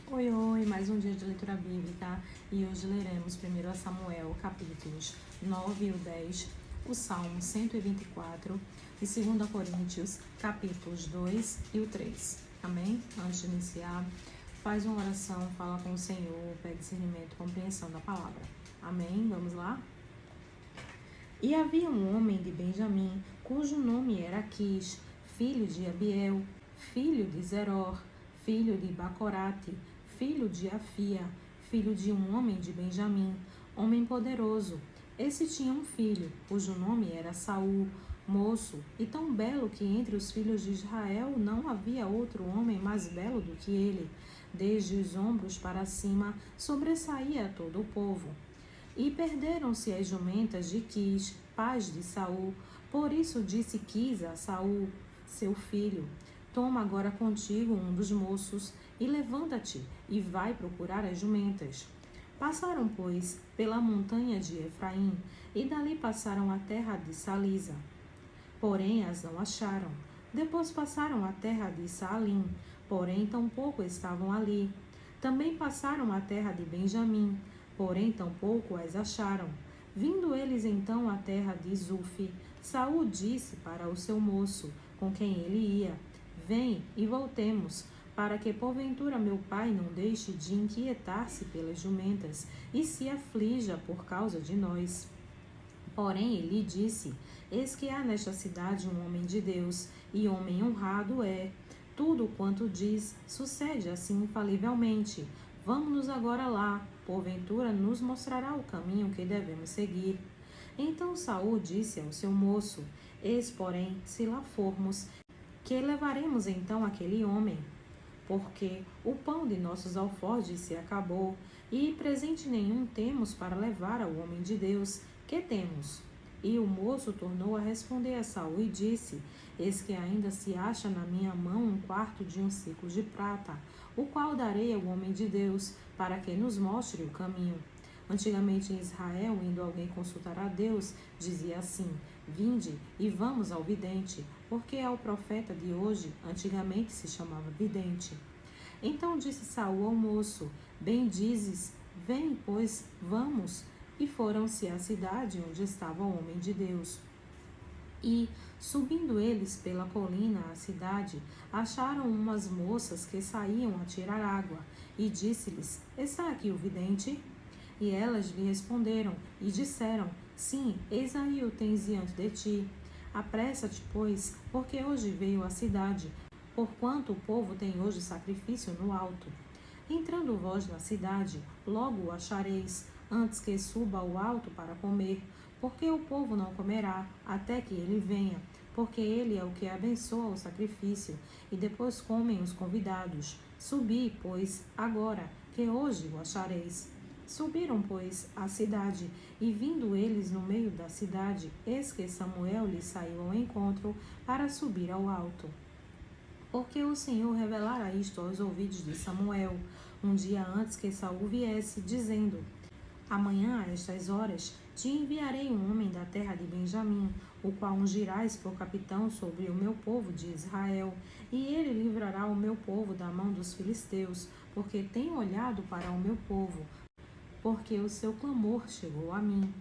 Oi, oi, mais um dia de leitura bíblica e hoje leremos primeiro a Samuel, capítulos 9 e o 10, o Salmo 124 e 2 Coríntios, capítulos 2 e o 3. Amém? Antes de iniciar, faz uma oração, fala com o Senhor, pede discernimento, compreensão da palavra. Amém? Vamos lá? E havia um homem de Benjamim, cujo nome era Quis, filho de Abiel, filho de Zeror, filho de Bacorate, filho de Afia, filho de um homem de Benjamim, homem poderoso. Esse tinha um filho, cujo nome era Saul, moço, e tão belo que entre os filhos de Israel não havia outro homem mais belo do que ele. Desde os ombros para cima sobressaía todo o povo. E perderam-se as jumentas de Quis, pais de Saul. Por isso disse Quis a Saul, seu filho: Toma agora contigo um dos moços e levanta-te e vai procurar as jumentas. Passaram, pois, pela montanha de Efraim e dali passaram a terra de Salisa. Porém as não acharam. Depois passaram a terra de Saalim, porém tampouco estavam ali. Também passaram a terra de Benjamim, porém tampouco as acharam. Vindo eles então à terra de Zufi, Saul disse para o seu moço, com quem ele ia: Vem e voltemos, para que porventura meu pai não deixe de inquietar-se pelas jumentas e se aflija por causa de nós. Porém ele disse: Eis que há nesta cidade um homem de Deus, e homem honrado é. Tudo quanto diz sucede assim infalivelmente. Vamos-nos agora lá, porventura nos mostrará o caminho que devemos seguir. Então Saul disse ao seu moço: Eis, porém, se lá formos, que levaremos então aquele homem? Porque o pão de nossos alforjes se acabou, e presente nenhum temos para levar ao homem de Deus. Que temos? E o moço tornou a responder a Saul e disse: Eis que ainda se acha na minha mão um quarto de um ciclo de prata, o qual darei ao homem de Deus, para que nos mostre o caminho. Antigamente em Israel, indo alguém consultar a Deus, dizia assim: Vinde e vamos ao vidente, porque ao profeta de hoje, antigamente se chamava vidente. Então disse Saul ao moço: Bem dizes, vem, pois, vamos. E foram-se à cidade onde estava o homem de Deus. E, subindo eles pela colina à cidade, acharam umas moças que saíam a tirar água. E disse-lhes: Está aqui o vidente? E elas lhe responderam e disseram: Sim, eis aí o tens diante de ti. Apressa-te, pois, porque hoje veio à cidade, porquanto o povo tem hoje sacrifício no alto. Entrando vós na cidade, logo o achareis, antes que suba ao alto para comer, porque o povo não comerá, até que ele venha, porque ele é o que abençoa o sacrifício, e depois comem os convidados. Subi, pois, agora, que hoje o achareis. Subiram, pois, à cidade, e vindo eles no meio da cidade, eis que Samuel lhes saiu ao encontro para subir ao alto. Porque o Senhor revelara isto aos ouvidos de Samuel, um dia antes que Saul viesse, dizendo: Amanhã, a estas horas, te enviarei um homem da terra de Benjamim, o qual ungirás por capitão sobre o meu povo de Israel, e ele livrará o meu povo da mão dos filisteus, porque tem olhado para o meu povo, porque o seu clamor chegou a mim.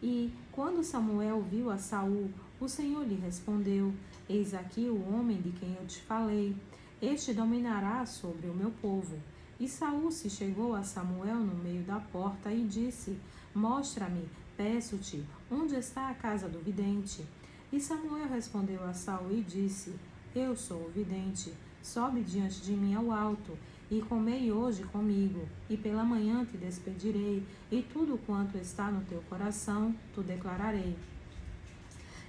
E, quando Samuel viu a Saul, o Senhor lhe respondeu: Eis aqui o homem de quem eu te falei. Este dominará sobre o meu povo. E Saul se chegou a Samuel no meio da porta e disse: Mostra-me, peço-te, onde está a casa do vidente. E Samuel respondeu a Saul e disse: Eu sou o vidente. Sobe diante de mim ao alto, e comei hoje comigo, e pela manhã te despedirei, e tudo quanto está no teu coração, tu declararei.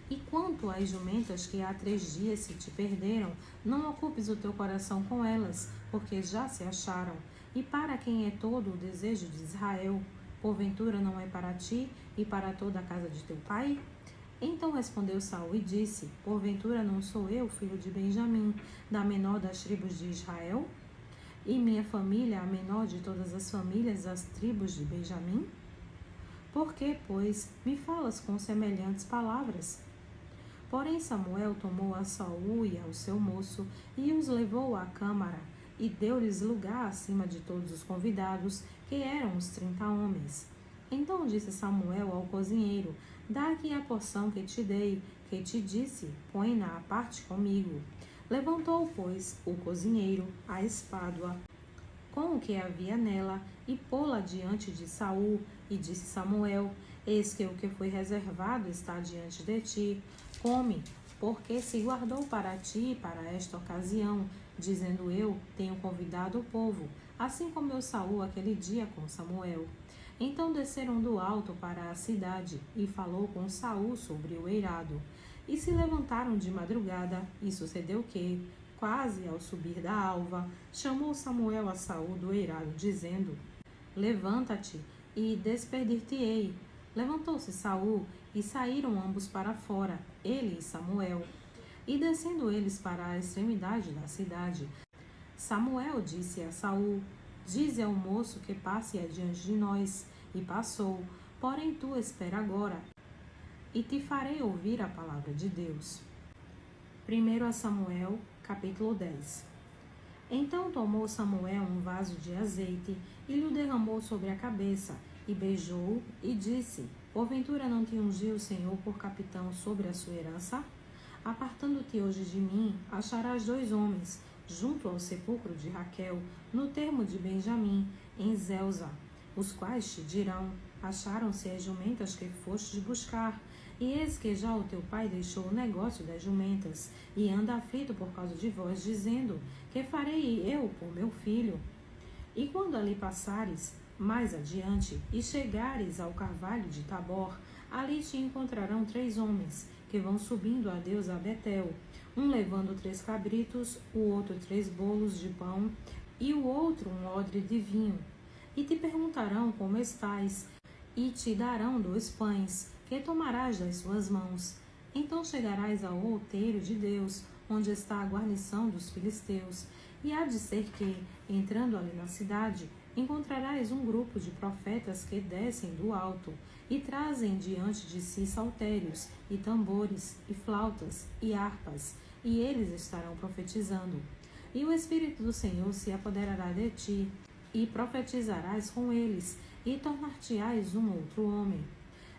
E quanto às jumentas que há 3 dias se te perderam, não ocupes o teu coração com elas, porque já se acharam. E para quem é todo o desejo de Israel? Porventura não é para ti e para toda a casa de teu pai? Então respondeu Saul e disse: Porventura não sou eu, filho de Benjamim, da menor das tribos de Israel? E minha família a menor de todas as famílias das tribos de Benjamim? Por que, pois, me falas com semelhantes palavras? Porém Samuel tomou a Saul e ao seu moço e os levou à câmara, e deu-lhes lugar acima de todos os convidados, que eram os 30 homens. Então disse Samuel ao cozinheiro: Dá aqui a porção que te dei, que te disse, põe-na à parte comigo. Levantou, pois, o cozinheiro a espádua com o que havia nela, e pô-la diante de Saul, e disse Samuel: Eis que o que foi reservado está diante de ti. Come, porque se guardou para ti e para esta ocasião, dizendo eu, tenho convidado o povo, assim comeu Saul aquele dia com Samuel. Então desceram do alto para a cidade, e falou com Saul sobre o eirado. E se levantaram de madrugada, e sucedeu que, quase ao subir da alva, chamou Samuel a Saul do eirado, dizendo: Levanta-te, e despedir-te-ei. Levantou-se Saul, e saíram ambos para fora, ele e Samuel. E descendo eles para a extremidade da cidade, Samuel disse a Saul: Dize ao moço que passe adiante de nós. E passou. Porém tu espera agora, e te farei ouvir a palavra de Deus. 1 Samuel, capítulo 10. Então tomou Samuel um vaso de azeite, e lhe derramou sobre a cabeça, e beijou-o, e disse: Porventura não te ungiu o Senhor por capitão sobre a sua herança? Apartando-te hoje de mim, acharás 2 homens, junto ao sepulcro de Raquel, no termo de Benjamim, em Zelza, os quais te dirão: Acharam-se as jumentas que fostes buscar, e eis que já o teu pai deixou o negócio das jumentas, e anda aflito por causa de vós, dizendo: Que farei eu por meu filho? E quando ali passares mais adiante, e chegares ao carvalho de Tabor, ali te encontrarão 3 homens, que vão subindo a Deus a Betel, um levando 3 cabritos, o outro 3 bolos de pão, e o outro um odre de vinho. E te perguntarão como estás, e te darão 2 pães, que tomarás das suas mãos. Então chegarás ao outeiro de Deus, onde está a guarnição dos filisteus. E há de ser que, entrando ali na cidade, encontrarás um grupo de profetas que descem do alto, e trazem diante de si saltérios, e tambores, e flautas, e harpas, e eles estarão profetizando. E o Espírito do Senhor se apoderará de ti, e profetizarás com eles, e tornar-te-ás um outro homem.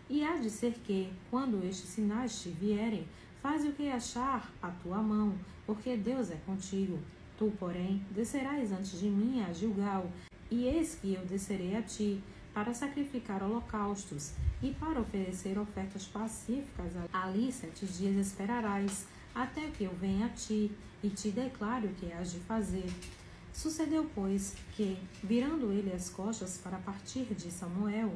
E há de ser que, quando estes sinais te vierem, faz o que achar a tua mão, porque Deus é contigo. Tu, porém, descerás antes de mim a Gilgal, e eis que eu descerei a ti, para sacrificar holocaustos, e para oferecer ofertas pacíficas. Ali 7 dias esperarás, até que eu venha a ti, e te declare o que hás de fazer. Sucedeu, pois, que, virando ele as costas para partir de Samuel,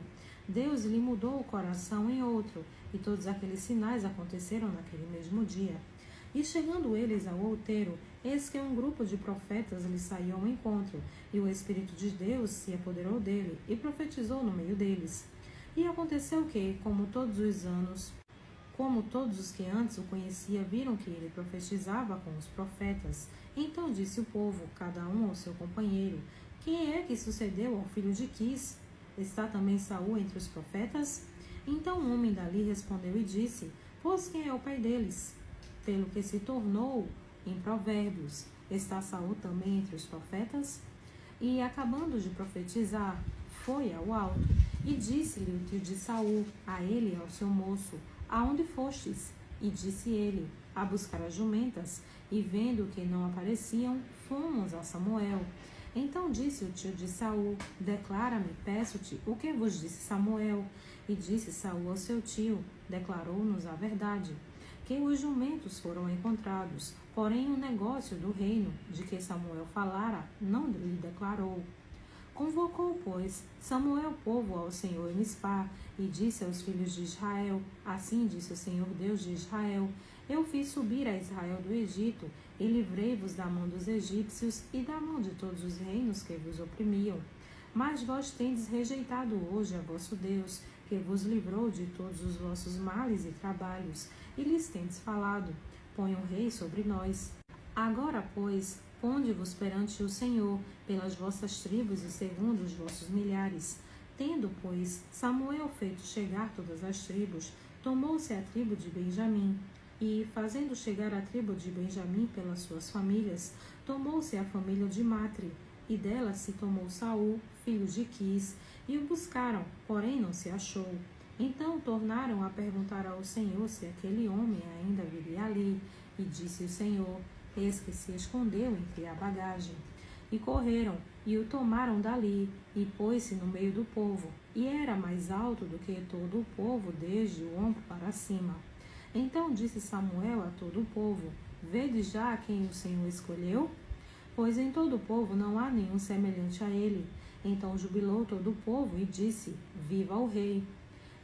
Deus lhe mudou o coração em outro, e todos aqueles sinais aconteceram naquele mesmo dia. E chegando eles ao outeiro, eis que um grupo de profetas lhe saiu ao encontro, e o Espírito de Deus se apoderou dele, e profetizou no meio deles. E aconteceu que, como todos os que antes o conhecia viram que ele profetizava com os profetas, então disse o povo, cada um ao seu companheiro: Quem é que sucedeu ao filho de Quis? Está também Saul entre os profetas? Então um homem dali respondeu e disse: Pois quem é o pai deles? Pelo que se tornou em Provérbios, está Saul também entre os profetas? E acabando de profetizar, foi ao alto, e disse-lhe o tio de Saul, a ele e ao seu moço: Aonde fostes? E disse ele: A buscar as jumentas. E vendo que não apareciam, fomos a Samuel. Então disse o tio de Saul: Declara-me, peço-te, o que vos disse Samuel? E disse Saul ao seu tio: Declarou-nos a verdade, que os jumentos foram encontrados, porém o negócio do reino de que Samuel falara não lhe declarou. Convocou, pois, Samuel o povo ao Senhor em Mispá, e disse aos filhos de Israel: Assim disse o Senhor Deus de Israel: Eu fiz subir a Israel do Egito, e livrei-vos da mão dos egípcios e da mão de todos os reinos que vos oprimiam. Mas vós tendes rejeitado hoje a vosso Deus, que vos livrou de todos os vossos males e trabalhos, e lhes tendes falado: Põe um rei sobre nós. Agora, pois, ponde-vos perante o Senhor, pelas vossas tribos e segundo os vossos milhares. Tendo, pois, Samuel feito chegar todas as tribos, tomou-se a tribo de Benjamim. E, fazendo chegar a tribo de Benjamim pelas suas famílias, tomou-se a família de Matre, e dela se tomou Saul, filho de Quis, e o buscaram, porém não se achou. Então tornaram a perguntar ao Senhor se aquele homem ainda viria ali, e disse o Senhor: eis que se escondeu entre a bagagem. E correram, e o tomaram dali, e pôs-se no meio do povo, e era mais alto do que todo o povo, desde o ombro para cima. Então disse Samuel a todo o povo: vedes já quem o Senhor escolheu? Pois em todo o povo não há nenhum semelhante a ele. Então jubilou todo o povo e disse: viva o rei!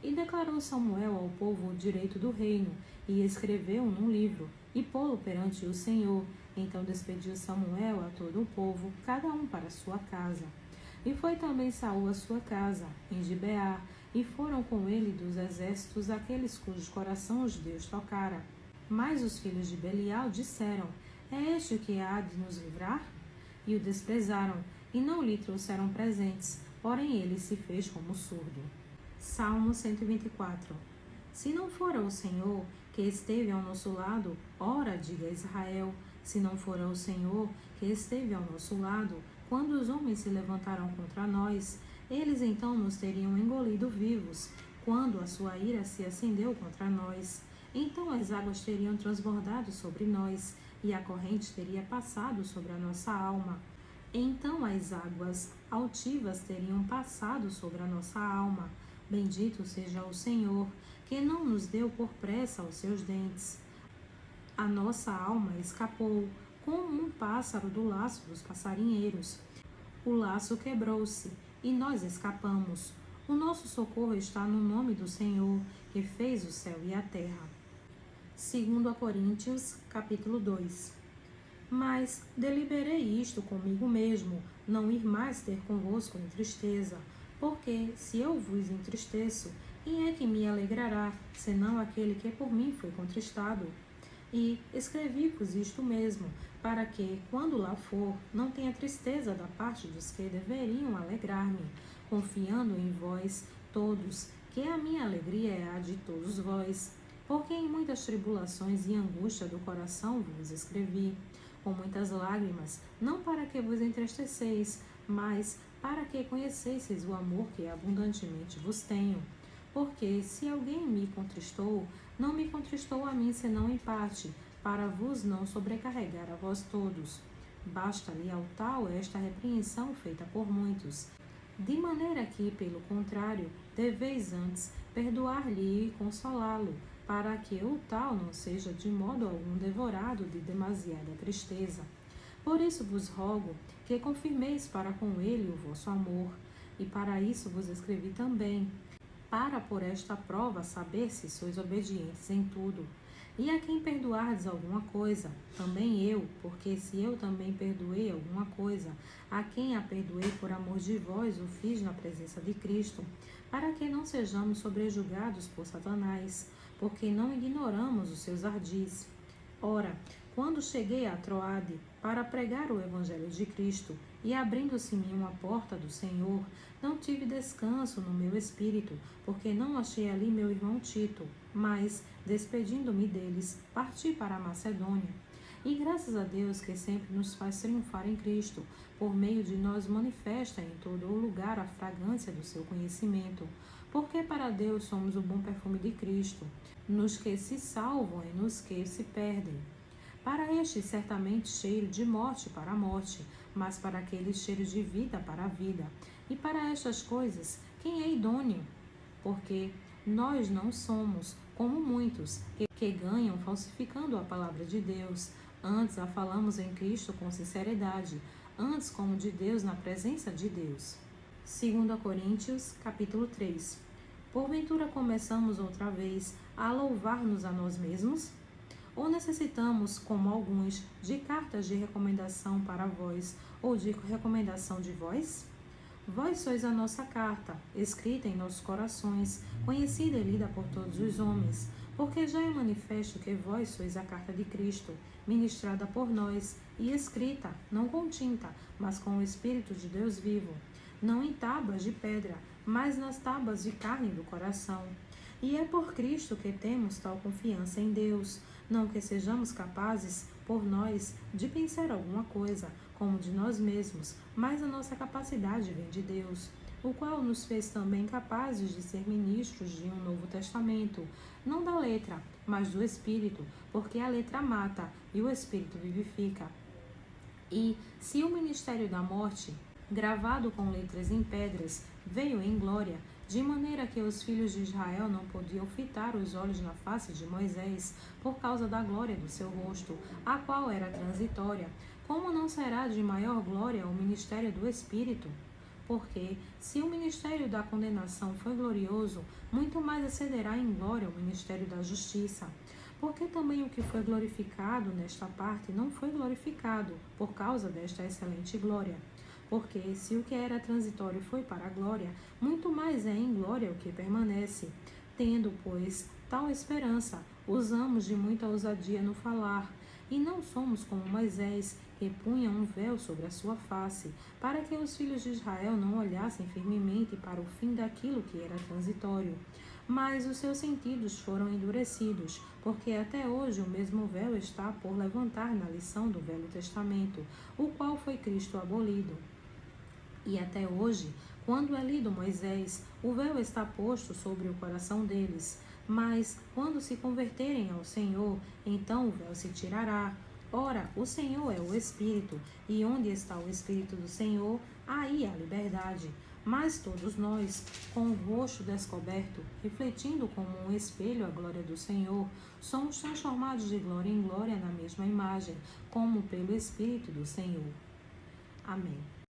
E declarou Samuel ao povo o direito do reino, e escreveu num livro, e pô-lo perante o Senhor. Então despediu Samuel a todo o povo, cada um para sua casa. E foi também Saul à sua casa, em Gibeá, e foram com ele dos exércitos aqueles cujos coração os Deus tocara. Mas os filhos de Belial disseram: é este o que há de nos livrar? E o desprezaram, e não lhe trouxeram presentes, porém ele se fez como surdo. Salmo 124. Se não fora o Senhor que esteve ao nosso lado, ora, diga Israel, se não fora o Senhor que esteve ao nosso lado, quando os homens se levantaram contra nós, eles então nos teriam engolido vivos, quando a sua ira se acendeu contra nós. Então as águas teriam transbordado sobre nós, e a corrente teria passado sobre a nossa alma. Então as águas altivas teriam passado sobre a nossa alma. Bendito seja o Senhor, que não nos deu por pressa os seus dentes. A nossa alma escapou, como um pássaro do laço dos passarinheiros. O laço quebrou-se, e nós escapamos. O nosso socorro está no nome do Senhor, que fez o céu e a terra. 2 Coríntios, capítulo 2. Mas deliberei isto comigo mesmo, não ir mais ter convosco em tristeza, porque, se eu vos entristeço, quem é que me alegrará, senão aquele que por mim foi contristado? E escrevi-vos isto mesmo, para que, quando lá for, não tenha tristeza da parte dos que deveriam alegrar-me, confiando em vós todos, que a minha alegria é a de todos vós. Porque em muitas tribulações e angústia do coração vos escrevi, com muitas lágrimas, não para que vos entristeceis, mas para que conhecesseis o amor que abundantemente vos tenho. Porque, se alguém me contristou, não me contristou a mim senão em parte, para vos não sobrecarregar a vós todos. Basta-lhe ao tal esta repreensão feita por muitos. De maneira que, pelo contrário, deveis antes perdoar-lhe e consolá-lo, para que o tal não seja de modo algum devorado de demasiada tristeza. Por isso vos rogo que confirmeis para com ele o vosso amor, e para isso vos escrevi também, para por esta prova saber se sois obedientes em tudo. E a quem perdoardes alguma coisa, também eu, porque se eu também perdoei alguma coisa, a quem a perdoei por amor de vós, o fiz na presença de Cristo, para que não sejamos sobrejugados por Satanás, porque não ignoramos os seus ardis. Ora, quando cheguei a Troade para pregar o Evangelho de Cristo, e abrindo-se-me uma porta do Senhor, não tive descanso no meu espírito, porque não achei ali meu irmão Tito, mas, despedindo-me deles, parti para a Macedônia. E graças a Deus que sempre nos faz triunfar em Cristo, por meio de nós manifesta em todo o lugar a fragrância do seu conhecimento, porque para Deus somos o bom perfume de Cristo, nos que se salvam e nos que se perdem. Para este certamente cheiro de morte para a morte, mas para aquele cheiro de vida para a vida. E para estas coisas, quem é idôneo? Porque nós não somos como muitos que ganham falsificando a palavra de Deus. Antes a falamos em Cristo com sinceridade, antes como de Deus na presença de Deus. 2 Coríntios, capítulo 3. Porventura começamos outra vez a louvar-nos a nós mesmos? Ou necessitamos, como alguns, de cartas de recomendação para vós, ou de recomendação de vós? Vós sois a nossa carta, escrita em nossos corações, conhecida e lida por todos os homens, porque já é manifesto que vós sois a carta de Cristo, ministrada por nós, e escrita, não com tinta, mas com o Espírito de Deus vivo, não em tábuas de pedra, mas nas tábuas de carne do coração. E é por Cristo que temos tal confiança em Deus. não que sejamos capazes, por nós, de pensar alguma coisa, como de nós mesmos, mas a nossa capacidade vem de Deus, o qual nos fez também capazes de ser ministros de um novo testamento, não da letra, mas do Espírito, porque a letra mata e o Espírito vivifica. E se o ministério da morte, gravado com letras em pedras, veio em glória, de maneira que os filhos de Israel não podiam fitar os olhos na face de Moisés, por causa da glória do seu rosto, a qual era transitória, como não será de maior glória o ministério do Espírito? Porque, se o ministério da condenação foi glorioso, muito mais excederá em glória o ministério da justiça. Porque também o que foi glorificado nesta parte não foi glorificado por causa desta excelente glória. Porque, se o que era transitório foi para a glória, muito mais é em glória o que permanece. Tendo, pois, tal esperança, usamos de muita ousadia no falar, e não somos como Moisés, que punha um véu sobre a sua face, para que os filhos de Israel não olhassem firmemente para o fim daquilo que era transitório. Mas os seus sentidos foram endurecidos, porque até hoje o mesmo véu está por levantar na lição do Velho Testamento, o qual foi Cristo abolido. E até hoje, quando é lido Moisés, o véu está posto sobre o coração deles. Mas, quando se converterem ao Senhor, então o véu se tirará. Ora, o Senhor é o Espírito, e onde está o Espírito do Senhor, aí há liberdade. Mas todos nós, com o rosto descoberto, refletindo como um espelho a glória do Senhor, somos transformados de glória em glória na mesma imagem, como pelo Espírito do Senhor. Amém.